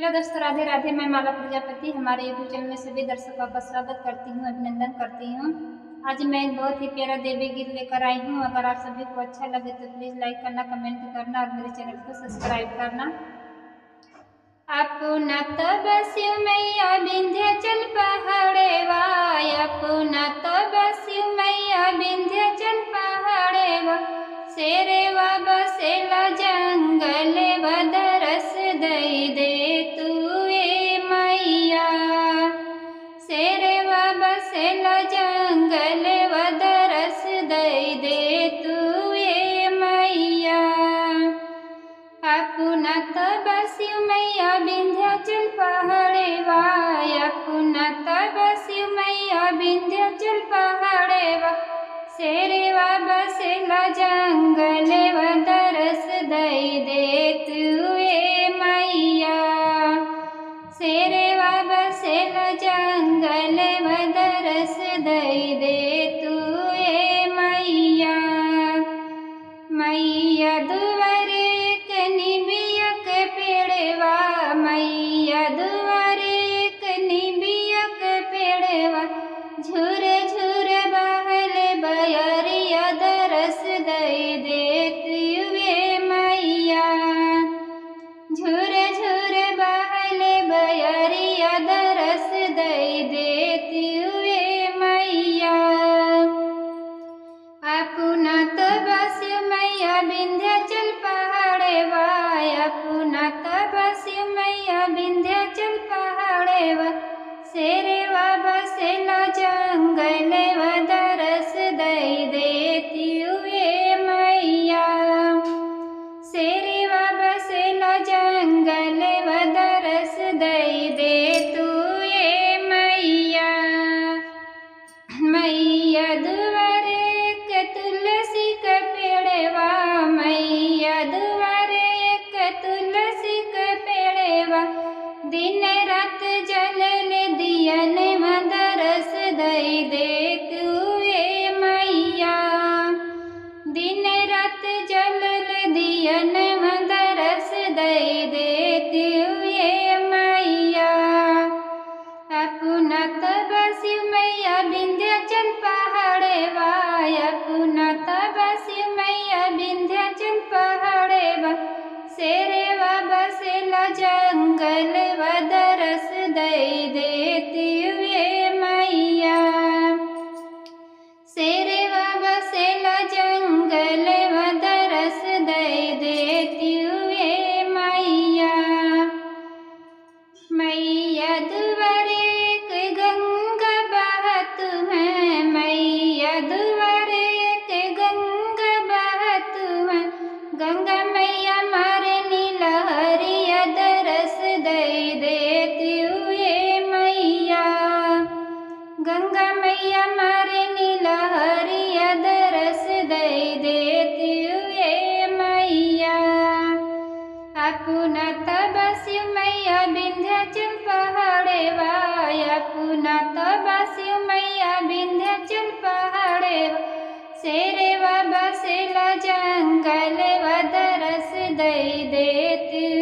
Hello दोस्तों, राधे राधे। मैं माला प्रजापति हमारे यूट्यूब चैनल में सभी दर्शकों का स्वागत करती हूँ, अभिनंदन करती हूँ। आज मैं एक बहुत ही प्यारा देवी गीत लेकर आई हूँ। अगर आप सभी को अच्छा लगे तो प्लीज़ लाइक करना, कमेंट करना और मेरे चैनल को सब्सक्राइब करना। अपना तब शिव मैया विंध्याचल पहाड़ेवा, अपना तब शिव मैया विंध्याचल पहाड़ेवा, शेरेवा बसेला जंगल बदरस दई दे तू ए मैया, शेरेवा बसेला जंगल बदरस दई दे तू ए मैया। अपना तब शिव मैया विंध्याचल पहाड़ेवा, अपना तब शिव मैया विंध्याचल पहाड़ेवा, शेरेवा बसेला जंगल बदरस दई दे तू ए मैया, शेरेवा बसेला जंगल बदरस दई दे तू ए मैया। मैया दुआरे निबियक पेड़वा, मैया दुआरे निबियक पेड़वा, झुर झुर बहल बयरिया दरस दई दे तू ए मैया, झुर झुर बहल बयरिया दरस दई दे तू ए मैया। अपना तब शिव मैया विंध्याचल पहाड़ेवा, अपना तब शिव मैया विंध्याचल पहाड़ेवा, शेरेवा बसेला जंगल बदरस दई दे तू ए मैया, शेरेवा बसेला जंगल बदरस दई दे तू ए मैया। मैया दुआरे तुलसी का पेड़वा, मैया दुआरे एक तुलसी का पेड़वा, दिन रात जलल दियन मदरस दई दे तू ए मैया, दिन रात जलल दियन मदरस दई दे तू ए मैया। अपना तब शिव मैया विंध्याचल पहाड़ेवा, अपना तब शिव मैया विंध्याचल पहाड़ेवा, शेरेवा बसेला जंगल बदरस दई दे तू ए मैया, शेरेवा बसेला जंगल बदरस दई दे तू ए मैया। मैया दुआरे गंगा बहत है, मैया दुआरे गंगा बहत है, गंगा मैया मारे नीलहरिया दरस दई दे तू ए मैया, गंगा मैया मारे नीलहरिया दरस दई दे तू ए मैया। अपना तब शिव मैया विंध्याचल पहाड़ेवा, अपना तब शिव मैया विंध्याचल पहाड़ेवा, शेरेवा बसेला जंगल बदरस दई दे तू